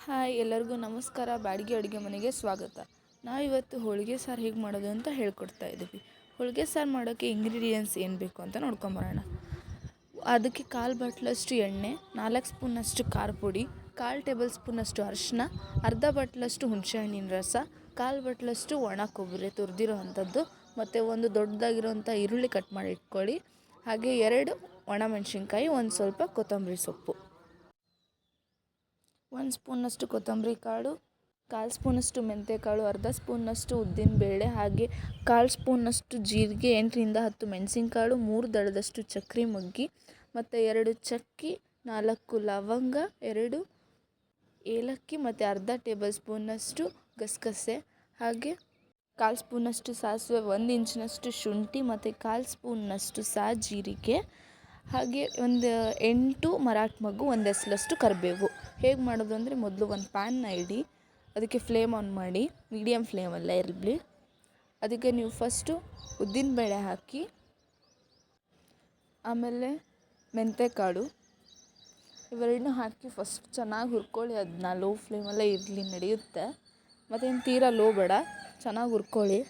Hi ಎಲ್ಲರಿಗೂ ನಮಸ್ಕಾರ. ಬ್ಯಾಡಗಿ ಅಡುಗೆ ಮನೆಗೆ ಸ್ವಾಗತ. ನಾವಿವತ್ತು ಹೋಳಿಗೆ ಸಾರು ಹೇಗೆ ಮಾಡೋದು ಅಂತ ಹೇಳ್ಕೊಡ್ತಾ ಇದ್ದೀವಿ. ಹೋಳಿಗೆ ಸಾರು ಮಾಡೋಕ್ಕೆ ಇಂಗ್ರೀಡಿಯೆಂಟ್ಸ್ ಏನು ಬೇಕು ಅಂತ ನೋಡ್ಕೊಂಬರೋಣ. ಅದಕ್ಕೆ 1/4 ಬಟ್ಲಷ್ಟು ಎಣ್ಣೆ, 4 ಸ್ಪೂನಷ್ಟು ಖಾರ ಪುಡಿ, 1/4 ಟೇಬಲ್ ಸ್ಪೂನಷ್ಟು ಅರಿಶಿನ, ಅರ್ಧ ಬಟ್ಲಷ್ಟು ಹುಣಸೆಹಣ್ಣಿನ ರಸ, 1/4 ಬಟ್ಲಷ್ಟು ಒಣ ಕೊಬ್ಬರಿ ತುರಿದಿರೋ ಅಂಥದ್ದು, ಮತ್ತು ಒಂದು ದೊಡ್ಡದಾಗಿರೋಂಥ ಈರುಳ್ಳಿ ಕಟ್ ಮಾಡಿ ಇಟ್ಕೊಳ್ಳಿ. ಹಾಗೆ 2 ಒಣಮೆಣಸಿನ್ಕಾಯಿ, ಒಂದು ಸ್ವಲ್ಪ ಕೊತ್ತಂಬರಿ ಸೊಪ್ಪು, 1 ಸ್ಪೂನಷ್ಟು ಕೊತ್ತಂಬರಿ ಕಾಳು, 1/4 ಸ್ಪೂನಷ್ಟು ಮೆಂತ್ಯಕಾಳು, ಅರ್ಧ ಸ್ಪೂನಷ್ಟು ಉದ್ದಿನಬೇಳೆ, ಹಾಗೆ 1/4 ಸ್ಪೂನಷ್ಟು ಜೀರಿಗೆ, 8ರಿಂದ 10 ಮೆಣಸಿನಕಾಳು, 3 ದಳದಷ್ಟು ಚಕ್ರಿ ಮೊಗ್ಗಿ, ಮತ್ತು 2 ಚಕ್ಕಿ, 4 ಲವಂಗ, 2 ಏಲಕ್ಕಿ, ಮತ್ತು ಅರ್ಧ ಟೇಬಲ್ ಸ್ಪೂನಷ್ಟು ಗಸಗಸೆ, ಹಾಗೆ 1/4 ಸ್ಪೂನಷ್ಟು ಸಾಸಿವೆ, 1 ಇಂಚಿನಷ್ಟು ಶುಂಠಿ, ಮತ್ತು 1/4 ಸ್ಪೂನಷ್ಟು ಜೀರಿಗೆ, ಹಾಗೆ ಒಂದು 8 ಮರಾಠ ಮೊಗ್ಗು, 1 ಎಸಲಷ್ಟು ಕರಿಬೇವು. ಹೇಗೆ ಮಾಡೋದು ಅಂದರೆ, ಮೊದಲು ಒಂದು ಪ್ಯಾನ್ನ ಇಡಿ, ಅದಕ್ಕೆ ಫ್ಲೇಮ್ ಆನ್ ಮಾಡಿ, ಮೀಡಿಯಮ್ ಫ್ಲೇಮಲ್ಲೇ ಇರಲಿ. ಅದಕ್ಕೆ ನೀವು ಫಸ್ಟು ಉದ್ದಿನಬೇಳೆ ಹಾಕಿ, ಆಮೇಲೆ ಮೆಂತ್ಯಕಾಳು, ಇವೆರಡನ್ನೂ ಹಾಕಿ ಫಸ್ಟ್ ಚೆನ್ನಾಗಿ ಹುರ್ಕೊಳ್ಳಿ. ಅದನ್ನ ಲೋ ಫ್ಲೇಮಲ್ಲೇ ಇರಲಿ, ನಡೆಯುತ್ತೆ. ಮತ್ತೇನು ತೀರಾ ಲೋ ಬೇಡ, ಚೆನ್ನಾಗಿ ಹುರ್ಕೊಳ್ಳಿ.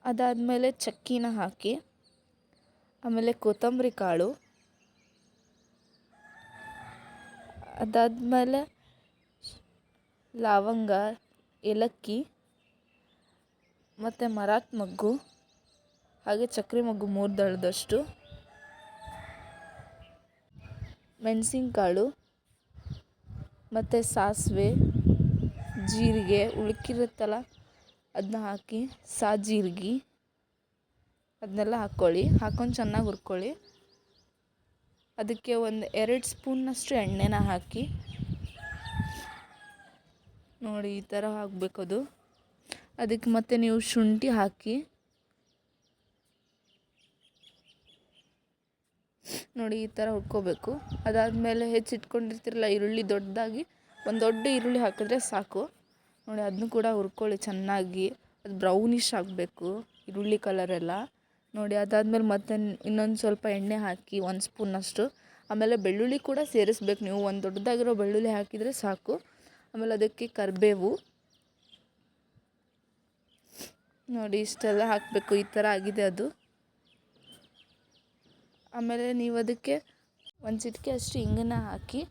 ಅದಾದಮೇಲೆ ಚಕ್ಕಿನ ಹಾಕಿ, ಆಮೇಲೆ ಕೊತ್ತಂಬರಿ ಕಾಳು, ಅದಾದಮೇಲೆ ಲವಂಗ, ಏಲಕ್ಕಿ, ಮತ್ತು ಮರಾಠ ಮೊಗ್ಗು, ಹಾಗೆ ಚಕ್ರಿ ಮೊಗ್ಗು 3 ದಳದಷ್ಟು, ಮೆಣಸಿನಕಾಳು, ಮತ್ತು ಸಾಸಿವೆ, ಜೀರಿಗೆ ಉಳುಕಿರುತ್ತಲ್ಲ ಅದನ್ನ ಹಾಕಿ, ಜೀರಿಗೆ ಅದನ್ನೆಲ್ಲ ಹಾಕ್ಕೊಂಡು ಚೆನ್ನಾಗಿ ಹುರ್ಕೊಳ್ಳಿ. ಅದಕ್ಕೆ ಒಂದು 2 ಸ್ಪೂನ್ನಷ್ಟು ಎಣ್ಣೆನ ಹಾಕಿ, ನೋಡಿ ಈ ಥರ ಹಾಕಬೇಕದು. ಅದಕ್ಕೆ ಮತ್ತೆ ನೀವು ಶುಂಠಿ ಹಾಕಿ, ನೋಡಿ ಈ ಥರ ಹುರ್ಕೋಬೇಕು. ಅದಾದಮೇಲೆ ಹೆಚ್ಚಿಟ್ಕೊಂಡಿರ್ತಿರಲ್ಲ ಈರುಳ್ಳಿ, ದೊಡ್ಡದಾಗಿ ಒಂದು ದೊಡ್ಡ ಈರುಳ್ಳಿ ಹಾಕಿದ್ರೆ ಸಾಕು. ನೋಡಿ ಅದನ್ನು ಕೂಡ ಹುರ್ಕೊಳ್ಳಿ ಚೆನ್ನಾಗಿ. ಅದು ಬ್ರೌನಿಷ್ ಆಗಬೇಕು ಈರುಳ್ಳಿ ಕಲರೆಲ್ಲ. ನೋಡಿ ಅದಾದಮೇಲೆ ಮತ್ತೆ ಇನ್ನೊಂದು ಸ್ವಲ್ಪ ಎಣ್ಣೆ ಹಾಕಿ 1 ಸ್ಪೂನಷ್ಟು. ಆಮೇಲೆ ಬೆಳ್ಳುಳ್ಳಿ ಕೂಡ ಸೇರಿಸ್ಬೇಕು ನೀವು. ಒಂದು ದೊಡ್ಡದಾಗಿರೋ ಬೆಳ್ಳುಳ್ಳಿ ಹಾಕಿದರೆ ಸಾಕು. ಆಮೇಲೆ ಅದಕ್ಕೆ ಕರಿಬೇವು, ನೋಡಿ ಇಷ್ಟೆಲ್ಲ ಹಾಕಬೇಕು. ಈ ಥರ ಆಗಿದೆ ಅದು. ಆಮೇಲೆ ನೀವು ಅದಕ್ಕೆ 1 ಚಿಟಿಕೆ ಅಷ್ಟು ಹಿಂಗನ್ನ ಹಾಕಿ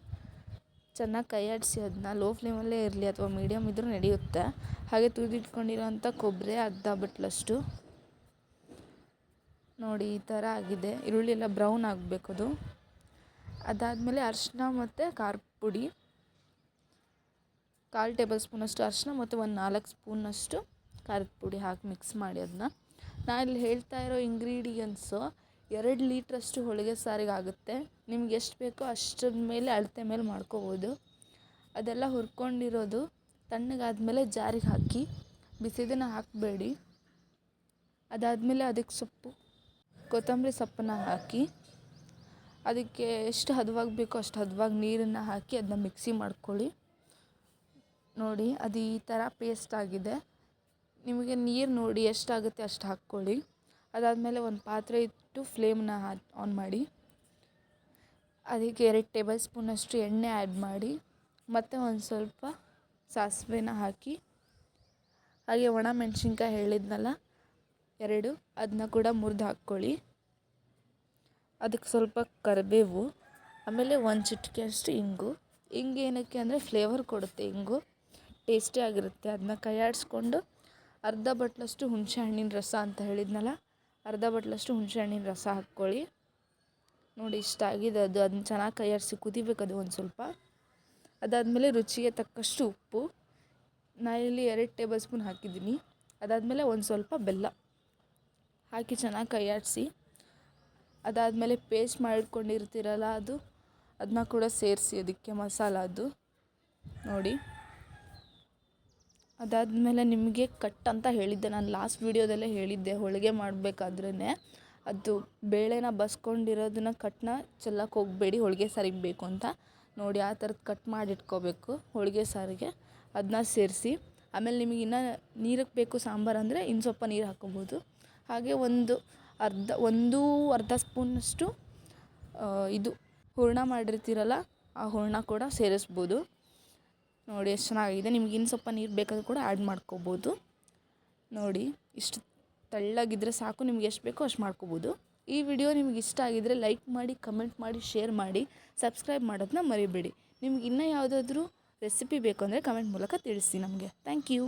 ಚೆನ್ನಾಗಿ ಕೈಯಾಡಿಸಿ. ಅದನ್ನ ಲೋ ಫ್ಲೇಮಲ್ಲೇ ಇರಲಿ, ಅಥವಾ ಮೀಡಿಯಮ್ ಇದ್ರೂ ನಡೆಯುತ್ತೆ. ಹಾಗೆ ತುರಿದಿಟ್ಕೊಂಡಿರೋಂಥ ಕೊಬ್ಬರಿ ಅರ್ಧ ಬಟ್ಲಷ್ಟು. ನೋಡಿ ಈ ಥರ ಆಗಿದೆ. ಈರುಳ್ಳಿ ಎಲ್ಲ ಬ್ರೌನ್ ಆಗಬೇಕದು. ಅದಾದಮೇಲೆ ಅರಿಶಿನ ಮತ್ತು ಖಾರ ಪುಡಿ, 1/4 ಟೇಬಲ್ ಸ್ಪೂನಷ್ಟು ಅರಿಶಿನ, ಮತ್ತು ಒಂದು 4 ಸ್ಪೂನಷ್ಟು ಖಾರದ ಪುಡಿ ಹಾಕಿ ಮಿಕ್ಸ್ ಮಾಡಿ ಅದನ್ನ. ಇಲ್ಲಿ ಹೇಳ್ತಾ ಇರೋ ಇಂಗ್ರೀಡಿಯೆಂಟ್ಸು 2 ಲೀಟ್ರಷ್ಟು ಹೋಳಿಗೆ ಸಾರಿಗೆ ಆಗುತ್ತೆ. ನಿಮ್ಗೆ ಎಷ್ಟು ಬೇಕೋ ಅಷ್ಟರ ಮೇಲೆ ಅಳತೆ ಮೇಲೆ ಮಾಡ್ಕೋಬೋದು. ಅದೆಲ್ಲ ಹುರ್ಕೊಂಡಿರೋದು ತಣ್ಣಗಾದಮೇಲೆ ಜಾರಿಗೆ ಹಾಕಿ, ಬಿಸಿದನ್ನು ಹಾಕಬೇಡಿ. ಅದಾದಮೇಲೆ ಅದಕ್ಕೆ ಕೊತ್ತಂಬರಿ ಸೊಪ್ಪನ್ನು ಹಾಕಿ, ಅದಕ್ಕೆ ಎಷ್ಟು ಹದವಾಗಿ ಬೇಕೋ ಅಷ್ಟು ಹದವಾಗಿ ನೀರನ್ನು ಹಾಕಿ ಅದನ್ನ ಮಿಕ್ಸಿ ಮಾಡ್ಕೊಳ್ಳಿ. ನೋಡಿ ಅದು ಈ ಥರ ಪೇಸ್ಟ್ ಆಗಿದೆ. ನಿಮಗೆ ನೀರು ನೋಡಿ ಎಷ್ಟಾಗುತ್ತೆ ಅಷ್ಟು ಹಾಕ್ಕೊಳ್ಳಿ. ಅದಾದಮೇಲೆ ಒಂದು ಪಾತ್ರೆ ಇಟ್ಟು ಫ್ಲೇಮ್ನ ಆನ್ ಮಾಡಿ, ಅದಕ್ಕೆ 2 ಟೇಬಲ್ ಸ್ಪೂನಷ್ಟು ಎಣ್ಣೆ ಆ್ಯಡ್ ಮಾಡಿ, ಮತ್ತು ಒಂದು ಸ್ವಲ್ಪ ಸಾಸಿವೆನ ಹಾಕಿ, ಹಾಗೆ ಒಣ ಮೆಣಸಿನ್ಕಾಯಿ ಹೇಳಿದ್ನಲ್ಲ 2, ಅದನ್ನ ಕೂಡ ಮುರಿದು ಹಾಕ್ಕೊಳ್ಳಿ. ಅದಕ್ಕೆ ಸ್ವಲ್ಪ ಕರಿಬೇವು, ಆಮೇಲೆ 1 ಚಿಟಿಕೆ ಅಷ್ಟು ಇಂಗು ಏನಕ್ಕೆ ಅಂದರೆ ಫ್ಲೇವರ್ ಕೊಡುತ್ತೆ. ಇಂಗು ಟೇಸ್ಟಿ ಆಗಿರುತ್ತೆ. ಅದನ್ನ ಕೈಯಾಡಿಸ್ಕೊಂಡು ಅರ್ಧ ಬಟ್ಲಷ್ಟು ಹುಣಸೆ ಹಣ್ಣಿನ ರಸ ಅಂತ ಹೇಳಿದ್ನಲ್ಲ, ಅರ್ಧ ಬಟ್ಲಷ್ಟು ಹುಣಸೆ ಹಣ್ಣಿನ ರಸ ಹಾಕ್ಕೊಳ್ಳಿ. ನೋಡಿ ಇಷ್ಟ ಆಗಿದೆ ಅದು. ಅದನ್ನ ಚೆನ್ನಾಗಿ ಕೈಯಾಡಿಸಿ ಕುದಿಬೇಕದು ಒಂದು ಸ್ವಲ್ಪ. ಅದಾದಮೇಲೆ ರುಚಿಗೆ ತಕ್ಕಷ್ಟು ಉಪ್ಪು, ನಾನಿಲ್ಲಿ 2 ಟೇಬಲ್ ಸ್ಪೂನ್ ಹಾಕಿದ್ದೀನಿ. ಅದಾದಮೇಲೆ ಒಂದು ಸ್ವಲ್ಪ ಬೆಲ್ಲ ಹಾಕಿ ಚೆನ್ನಾಗಿ ಕೈಯಾಡಿಸಿ. ಅದಾದಮೇಲೆ ಪೇಸ್ಟ್ ಮಾಡಿಟ್ಕೊಂಡಿರ್ತೀರಲ್ಲ ಅದನ್ನ ಕೂಡ ಸೇರಿಸಿ ಅದಕ್ಕೆ ಮಸಾಲ ಅದು ನೋಡಿ. ಅದಾದಮೇಲೆ ನಿಮಗೆ ಕಟ್ ಅಂತ ಹೇಳಿದ್ದೆ ನಾನು ಲಾಸ್ಟ್ ವೀಡಿಯೋದಲ್ಲೇ ಹೇಳಿದ್ದೆ. ಹೋಳಿಗೆ ಮಾಡಬೇಕಾದ್ರೇ ಅದು ಬೇಳೆನ ಬಸ್ಕೊಂಡಿರೋದನ್ನ ಕಟ್ನ ಚೆಲ್ಲಕ್ಕೆ ಹೋಗಬೇಡಿ, ಹೋಳಿಗೆ ಸಾರಿಗೆ ಬೇಕು ಅಂತ. ನೋಡಿ ಆ ಥರದ್ದು ಕಟ್ ಮಾಡಿ ಇಟ್ಕೋಬೇಕು ಹೋಳಿಗೆ ಸಾರಿಗೆ. ಅದನ್ನ ಸೇರಿಸಿ, ಆಮೇಲೆ ನಿಮಗೆ ಇನ್ನೂ ನೀರಕ್ಕೆ ಬೇಕು ಸಾಂಬಾರು ಅಂದರೆ ಇನ್ನು ಸ್ವಲ್ಪ ನೀರು ಹಾಕ್ಕೋಬೋದು. ಹಾಗೆ ಅರ್ಧ ಸ್ಪೂನಷ್ಟು ಇದು ಹೂರಣ ಮಾಡಿರ್ತೀರಲ್ಲ ಆ ಹೂರಣ ಕೂಡ ಸೇರಿಸ್ಬೋದು. ನೋಡಿ ಎಷ್ಟು ಚೆನ್ನಾಗಿದೆ. ನಿಮ್ಗೆ ಇನ್ನು ಸ್ವಲ್ಪ ನೀರು ಬೇಕಾದರೂ ಕೂಡ ಆ್ಯಡ್ ಮಾಡ್ಕೋಬೋದು. ನೋಡಿ ಇಷ್ಟು ತೆಳ್ಳಗಿದ್ರೆ ಸಾಕು, ನಿಮ್ಗೆ ಎಷ್ಟು ಬೇಕೋ ಅಷ್ಟು ಮಾಡ್ಕೋಬೋದು. ಈ ವಿಡಿಯೋ ನಿಮ್ಗೆ ಇಷ್ಟ ಆಗಿದ್ದರೆ ಲೈಕ್ ಮಾಡಿ, ಕಮೆಂಟ್ ಮಾಡಿ, ಶೇರ್ ಮಾಡಿ, ಸಬ್ಸ್ಕ್ರೈಬ್ ಮಾಡೋದನ್ನ ಮರಿಬೇಡಿ. ನಿಮ್ಗೆ ಇನ್ನೂ ಯಾವುದಾದ್ರೂ ರೆಸಿಪಿ ಬೇಕು ಅಂದರೆ ಕಮೆಂಟ್ ಮೂಲಕ ತಿಳಿಸಿ ನಮಗೆ. Thank you.